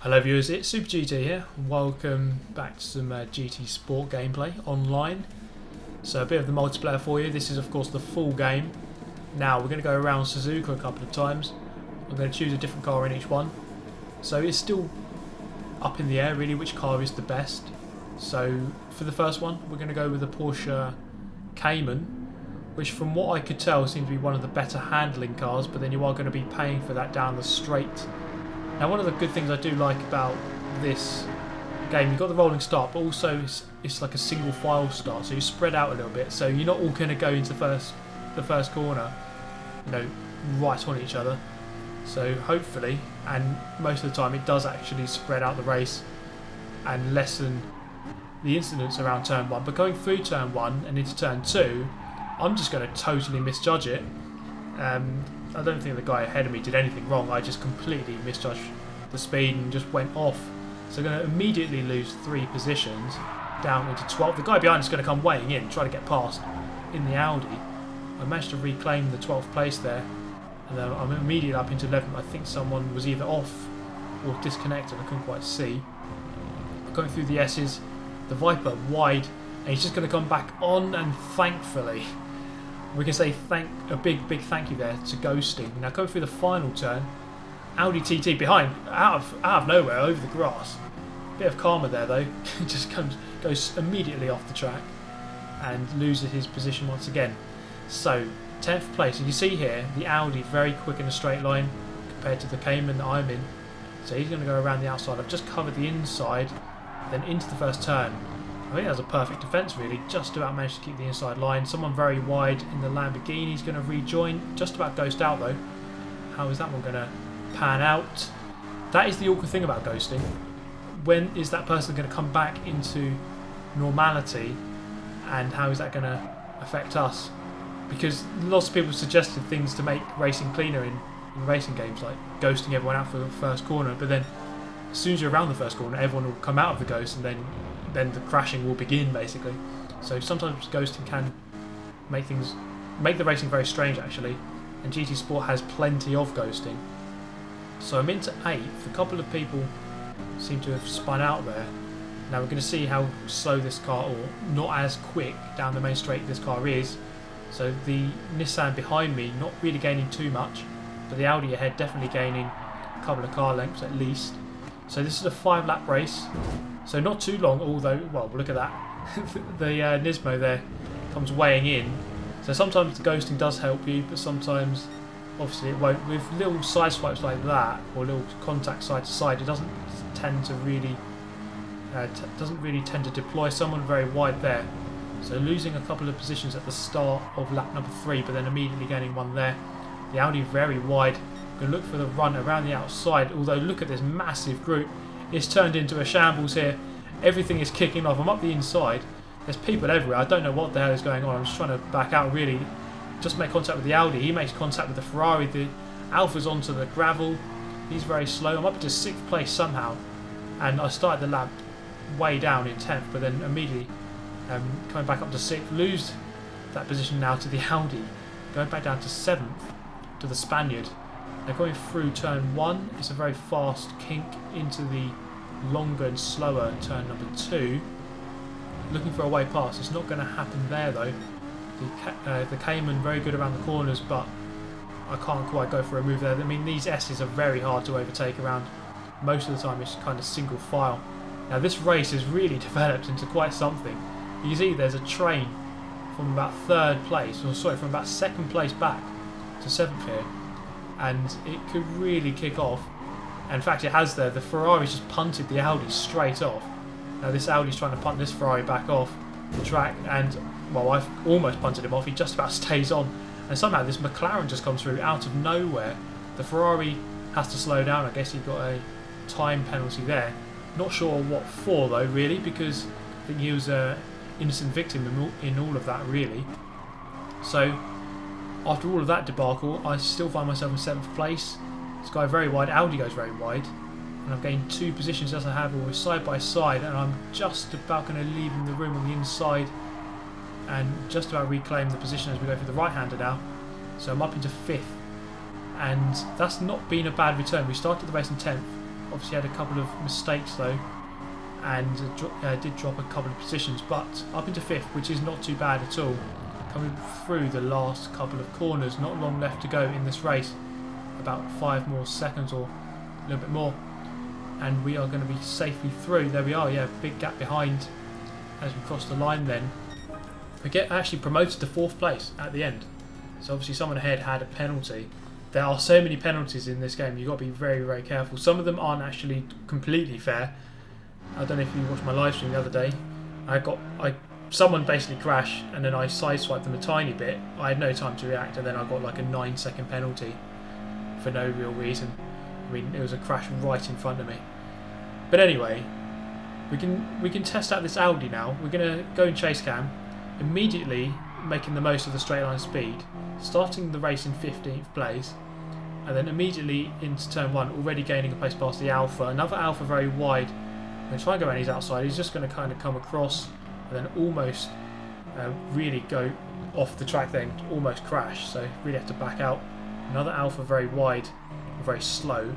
Hello viewers, it's Super GT here. Welcome back to some GT Sport gameplay online. So a bit of the multiplayer for you. This is of course the full game. Now we're going to go around Suzuka a couple of times. I'm going to choose a different car in each one. So it's still up in the air really which car is the best. So for the first one we're going to go with the Porsche Cayman, which from what I could tell seems to be one of the better handling cars, but then you are going to be paying for that down the straight. Now one of the good things I do like about this game, you've got the rolling start, but also it's like a single file start, so you spread out a little bit, so you're not all going to go into the first corner, you know, right on each other. So hopefully, and most of the time it does actually spread out the race and lessen the incidents around turn 1, but going through turn 1 and into turn 2, I'm just going to totally misjudge it. I don't think the guy ahead of me did anything wrong. I just completely misjudged the speed and just went off. So I'm going to immediately lose 3 positions down into 12. The guy behind is going to come weighing in, try to get past in the Audi. I managed to reclaim the 12th place there, and then I'm immediately up into 11th. I think someone was either off or disconnected. I couldn't quite see. Going through the S's, the Viper wide, and he's just going to come back on, and thankfully we can say a big thank you there to Ghosting. Now going through the final turn, Audi TT behind, out of nowhere, over the grass. Bit of karma there though. Just goes immediately off the track and loses his position once again. So 10th place, and you see here the Audi very quick in a straight line compared to the Cayman that I'm in. So he's going to go around the outside. I've just covered the inside, then into the first turn. I think that was a perfect defence really, just about managed to keep the inside line. Someone very wide in the Lamborghini is going to rejoin, just about ghosted out though. How is that one going to pan out? That is the awkward thing about ghosting. When is that person going to come back into normality, and how is that going to affect us? Because lots of people suggested things to make racing cleaner in racing games, like ghosting everyone out for the first corner, but then as soon as you're around the first corner everyone will come out of the ghost, and then the crashing will begin basically. So sometimes ghosting can make the racing very strange actually, and GT Sport has plenty of ghosting. So I'm into 8th. A couple of people seem to have spun out there. Now we're going to see how slow this car, or not as quick down the main straight this car is. So the Nissan behind me not really gaining too much, but the Audi ahead definitely gaining a couple of car lengths at least. So this is a 5-lap race. So not too long, although, well, look at that. The Nismo there comes weighing in. So sometimes the ghosting does help you, but sometimes, obviously, it won't. With little side swipes like that, or little contact side to side, it doesn't tend to really, tend to deploy. Someone very wide there. So losing a couple of positions at the start of lap number 3, but then immediately gaining one there. The Audi very wide. Going to look for the run around the outside. Although look at this massive group. It's turned into a shambles here. Everything is kicking off. I'm up the inside. There's people everywhere. I don't know what the hell is going on. I'm just trying to back out really. Just make contact with the Audi. He makes contact with the Ferrari. The Alfa's onto the gravel. He's very slow. I'm up to 6th place somehow. And I started the lap way down in 10th, but then immediately coming back up to 6th. Lose that position now to the Audi. Going back down to 7th to the Spaniard. They're going through turn 1. It's a very fast kink into the longer and slower turn number 2. Looking for a way past. It's not going to happen there though. The Cayman very good around the corners, but I can't quite go for a move there. I mean, these S's are very hard to overtake around. Most of the time it's kind of single file. Now this race has really developed into quite something. You can see there's a train from about 3rd place, or sorry, from about 2nd place back to 7th here. And it could really kick off. In fact it has there. The Ferrari's just punted the Audi straight off. Now this Audi's trying to punt this Ferrari back off the track, and well, I've almost punted him off. He just about stays on, and somehow this McLaren just comes through out of nowhere. The Ferrari has to slow down. I guess he got a time penalty there. Not sure what for though really, because I think he was an innocent victim in all of that really. So after all of that debacle, I still find myself in 7th place. This guy very wide, Audi goes very wide, and I've gained 2 positions as I have, always side by side, and I'm just about going to leave in the room on the inside and just about reclaim the position as we go through the right-hander now. So I'm up into 5th, and that's not been a bad return. We started the race in 10th, obviously had a couple of mistakes though, and did drop a couple of positions, but up into 5th, which is not too bad at all. Coming through the last couple of corners, not long left to go in this race, about 5 more seconds or a little bit more, and we are going to be safely through. There we are, yeah, big gap behind as we cross the line then. We get actually promoted to 4th place at the end, so obviously someone ahead had a penalty. There are so many penalties in this game, you've got to be very, very careful. Some of them aren't actually completely fair. I don't know if you watched my live stream the other day. Someone basically crashed and then I sideswiped them a tiny bit. I had no time to react, and then I got like a 9-second penalty for no real reason. I mean, it was a crash right in front of me. But anyway, we can test out this Audi now. We're going to go in chase cam, immediately making the most of the straight line speed, starting the race in 15th place, and then immediately into turn 1, already gaining a place past the Alpha. Another Alpha very wide. I'm going to try and go around his outside. He's just going to kind of come across and then almost really go off the track then, almost crash. So really have to back out. Another Alpha very wide, very slow,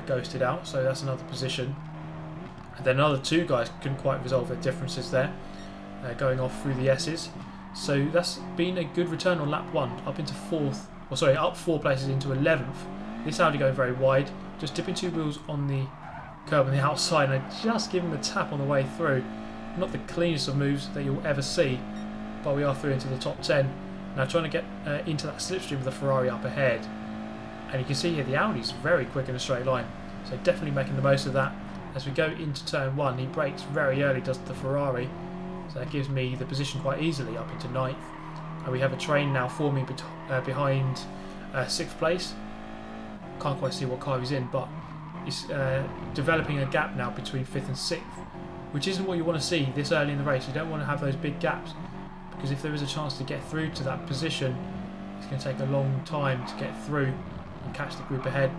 ghosted out. So that's another position. And then another 2 guys couldn't quite resolve their differences there, going off through the S's. So that's been a good return on lap 1, up into 4th, or sorry, up 4 places into 11th. This Audi going very wide, just dipping 2 wheels on the curb on the outside, and I just give him a tap on the way through. Not the cleanest of moves that you'll ever see, but we are through into the top 10. Now trying to get into that slipstream with the Ferrari up ahead, and you can see here the Audi's very quick in a straight line, so definitely making the most of that. As we go into turn 1, he brakes very early, does the Ferrari, so that gives me the position quite easily up into 9th. And we have a train now forming behind 6th place. Can't quite see what car he's in, but it's developing a gap now between 5th and 6th, which isn't what you want to see this early in the race. You don't want to have those big gaps, because if there is a chance to get through to that position, it's going to take a long time to get through and catch the group ahead.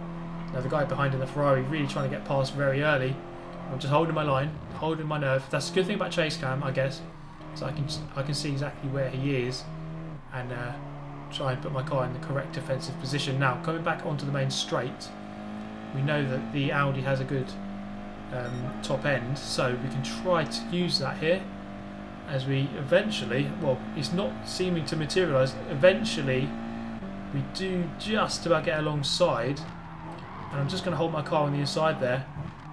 Now the guy behind in the Ferrari really trying to get past very early. I'm just holding my line, holding my nerve. That's a good thing about chase cam, I guess, so I can see exactly where he is and try and put my car in the correct defensive position. Now coming back onto the main straight, we know that the Audi has a good top end, so we can try to use that here as we eventually, well, it's not seeming to materialise, eventually we do just about get alongside, and I'm just going to hold my car on the inside there,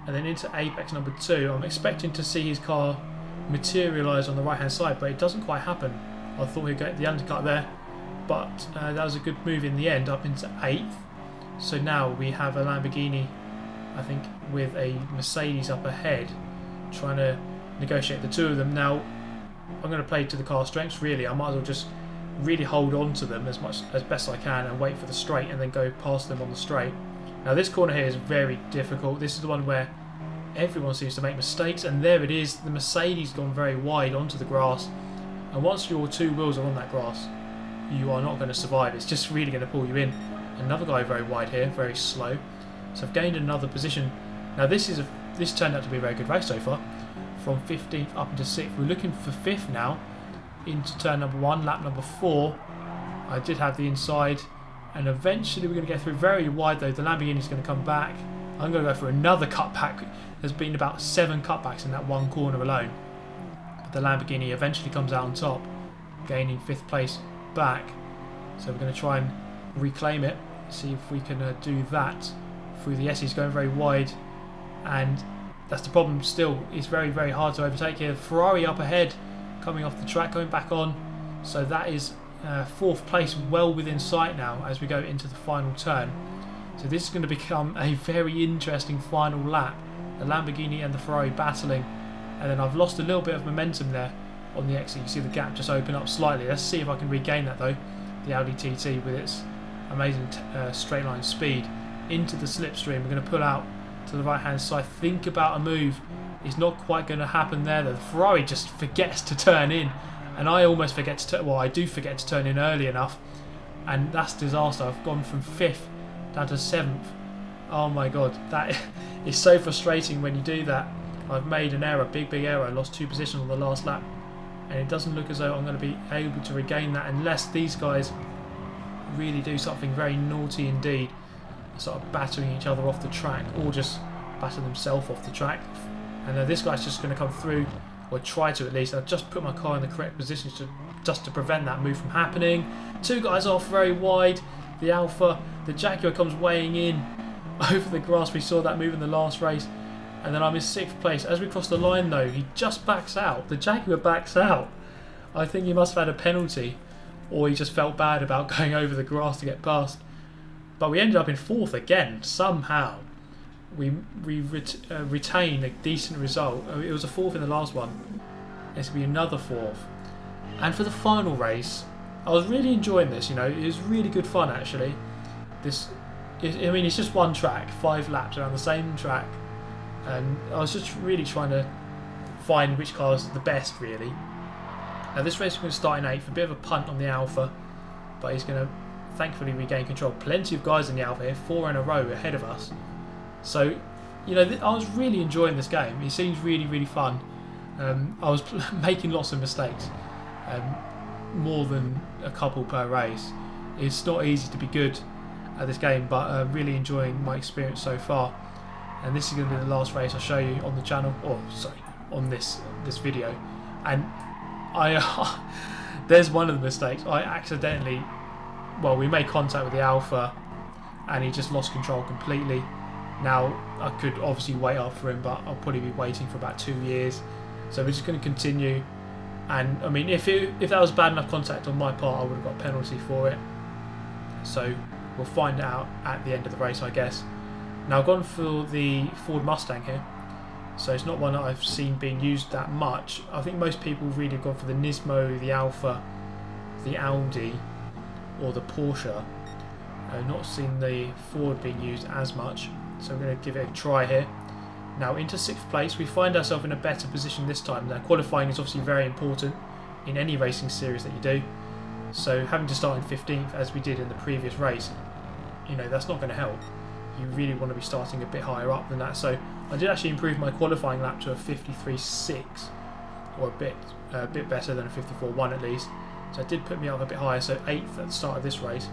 and then into apex number 2. I'm expecting to see his car materialise on the right hand side, but it doesn't quite happen. I thought he'd get the undercut there, but that was a good move in the end, up into 8th. So now we have a Lamborghini, I think, with a Mercedes up ahead, trying to negotiate the 2 of them. Now I'm going to play to the car strengths really. I might as well just really hold on to them as best I can and wait for the straight and then go past them on the straight. Now this corner here is very difficult. This is the one where everyone seems to make mistakes, and there it is. The Mercedes gone very wide onto the grass, and once your 2 wheels are on that grass, you are not going to survive. It's just really going to pull you in. Another guy very wide here, very slow. So I've gained another position. Now this turned out to be a very good race so far. From 15th up into 6th. We're looking for 5th now into turn number 1, lap number 4. I did have the inside, and eventually we're going to get through very wide though. The Lamborghini's going to come back. I'm going to go for another cutback. There's been about 7 cutbacks in that one corner alone. But the Lamborghini eventually comes out on top, gaining 5th place back. So we're going to try and reclaim it, see if we can do that through the S. He's going very wide, and that's the problem still. It's very, very hard to overtake here. Ferrari up ahead, coming off the track, going back on. So that is 4th place, well within sight now as we go into the final turn. So this is going to become a very interesting final lap. The Lamborghini and the Ferrari battling, and then I've lost a little bit of momentum there on the exit. You see the gap just open up slightly. Let's see if I can regain that though. The Audi TT with its amazing straight line speed into the slipstream. We're going to pull out to the right hand side, think about a move. It's not quite going to happen there though. The Ferrari just forgets to turn in, and I almost forget to turn, well, I do forget to turn in early enough, and that's disaster. I've gone from 5th down to 7th. Oh my god, that is so frustrating when you do that. I've made an error, big error. I lost 2 positions on the last lap, and it doesn't look as though I'm going to be able to regain that unless these guys really do something very naughty indeed, sort of battering each other off the track, or just battered himself off the track. And this guy's just going to come through, or try to at least. I've just put my car in the correct position just to prevent that move from happening. Two guys off very wide. The Alpha, the Jaguar comes weighing in over the grass. We saw that move in the last race. And then I'm in 6th place. As we cross the line though, he just backs out. The Jaguar backs out. I think he must have had a penalty, or he just felt bad about going over the grass to get past. But we ended up in 4th again, somehow. We retain a decent result. It was a 4th in the last one. It's going to be another 4th. And for the final race, I was really enjoying this, you know. It was really good fun actually. It's just one track, 5 laps around the same track. And I was just really trying to find which car was the best really. Now this race is going to start in 8th, a bit of a punt on the Alpha, but he's going to thankfully regain control. Plenty of guys in the Alpha here, 4 in a row ahead of us. So, you know, I was really enjoying this game. It seems really, really fun. I was making lots of mistakes, more than a couple per race. It's not easy to be good at this game, but really enjoying my experience so far. And this is going to be the last race I'll show you on the channel, or sorry, on this video. And there's one of the mistakes. I accidentally, well, we made contact with the Alpha and he just lost control completely. Now I could obviously wait up for him, but I'll probably be waiting for about 2 years. So we're just going to continue. And I mean, if that was bad enough contact on my part, I would have got a penalty for it. So we'll find out at the end of the race, I guess. Now I've gone for the Ford Mustang here. So it's not one that I've seen being used that much. I think most people really have gone for the Nismo, the Alfa, the Audi, or the Porsche. I've not seen the Ford being used as much, so we're going to give it a try here. Now into 6th place, we find ourselves in a better position this time. Now qualifying is obviously very important in any racing series that you do. So having to start in 15th as we did in the previous race, you know, that's not going to help. You really want to be starting a bit higher up than that. So I did actually improve my qualifying lap to a 53.6, or a bit better than a 54.1 at least. So it did put me up a bit higher. So 8th at the start of this race,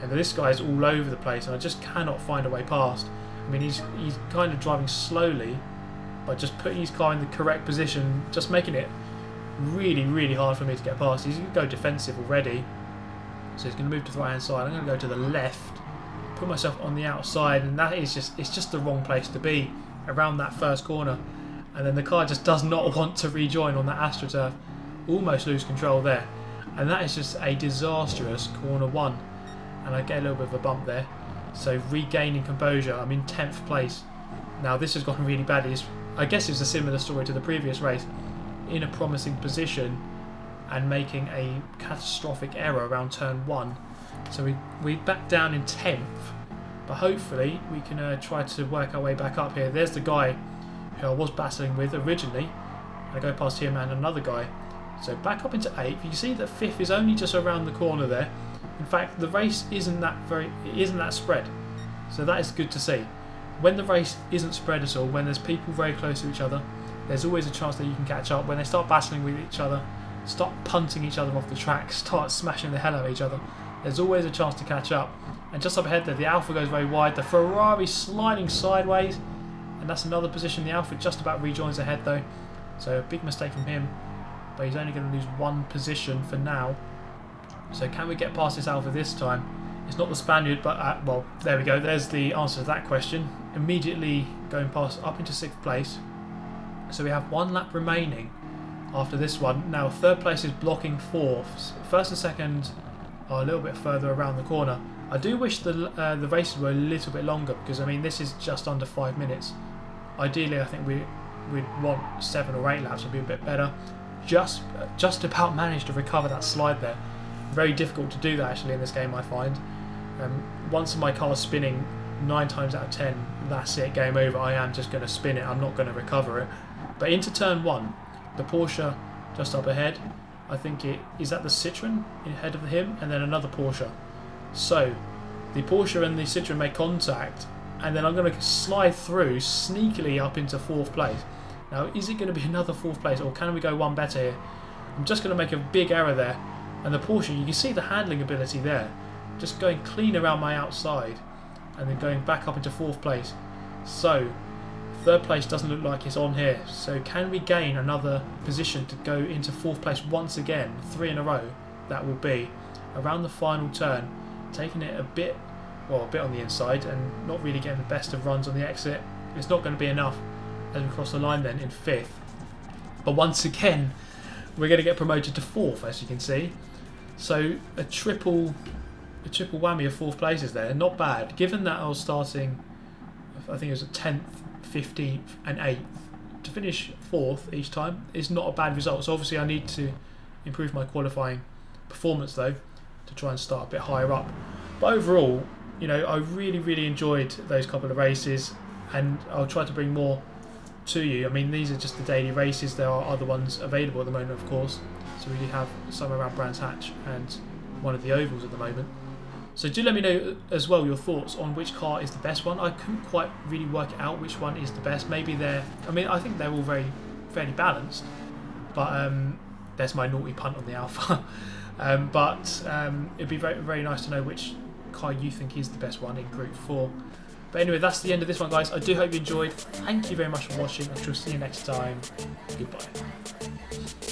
and this guy's all over the place, and I just cannot find a way past. I mean, he's kind of driving slowly, but just putting his car in the correct position, just making it really, really hard for me to get past. He's going to go defensive already, so he's going to move to the right hand side. I'm going to go to the left, put myself on the outside, and that is it's just the wrong place to be around that first corner. And then the car just does not want to rejoin on that AstroTurf. Almost lose control there, and that is just a disastrous corner 1, and I get a little bit of a bump there. So regaining composure, I'm in 10th place. Now this has gone really badly. I guess it's a similar story to the previous race. In a promising position and making a catastrophic error around turn 1. So we back down in 10th, but hopefully we can try to work our way back up here. There's the guy who I was battling with originally. I go past him and another guy. So back up into 8th. You can see that 5th is only just around the corner there. In fact, the race isn't that spread, so that is good to see. When the race isn't spread at all, when there's people very close to each other, there's always a chance that you can catch up. When they start battling with each other, start punting each other off the track, start smashing the hell out of each other, there's always a chance to catch up. And just up ahead there, the Alfa goes very wide, the Ferrari sliding sideways, and that's another position. The Alfa just about rejoins ahead though, so a big mistake from him, but he's only going to lose 1 position for now. So can we get past this Alpha this time? It's not the Spaniard, but well, there we go. There's the answer to that question. Immediately going past up into 6th place. So we have 1 lap remaining after this one. Now 3rd place is blocking 4th. 1st and 2nd are a little bit further around the corner. I do wish the races were a little bit longer, because I mean this is just under 5 minutes. Ideally, I think we'd want 7 or 8 laps would be a bit better. Just about managed to recover that slide there. Very difficult to do that actually in this game, I find. Once my car's spinning 9 times out of 10, that's it, game over. I am just going to spin it, I'm not going to recover it. But into turn 1, the Porsche just up ahead, I think it is at the Citroen ahead of him, and then another Porsche. So the Porsche and the Citroen make contact, and then I'm going to slide through sneakily up into 4th place. Now is it going to be another 4th place, or can we go one better here? I'm just going to make a big error there. And the Porsche, you can see the handling ability there. Just going clean around my outside and then going back up into 4th place. So third place doesn't look like it's on here. So can we gain another position to go into fourth place once again, 3 in a row? That will be around the final turn, taking it a bit on the inside and not really getting the best of runs on the exit. It's not going to be enough as we cross the line then in 5th. But once again, we're going to get promoted to 4th, as you can see. So a triple whammy of 4th places there. Not bad, given that I was starting, I think it was at 10th, 15th and 8th. To finish 4th each time is not a bad result. So obviously I need to improve my qualifying performance though, to try and start a bit higher up. But overall, you know, I really enjoyed those couple of races, and I'll try to bring more to you. I mean, these are just the daily races. There are other ones available at the moment, of course. So we do have some around Brands Hatch and one of the ovals at the moment. So do let me know as well your thoughts on which car is the best one. I couldn't quite really work out which one is the best. Maybe I think they're all fairly balanced, but there's my naughty punt on the Alpha. It'd be very nice to know which car you think is the best one in Group 4. But anyway, that's the end of this one, guys. I do hope you enjoyed. Thank you very much for watching. I shall see you next time. Goodbye.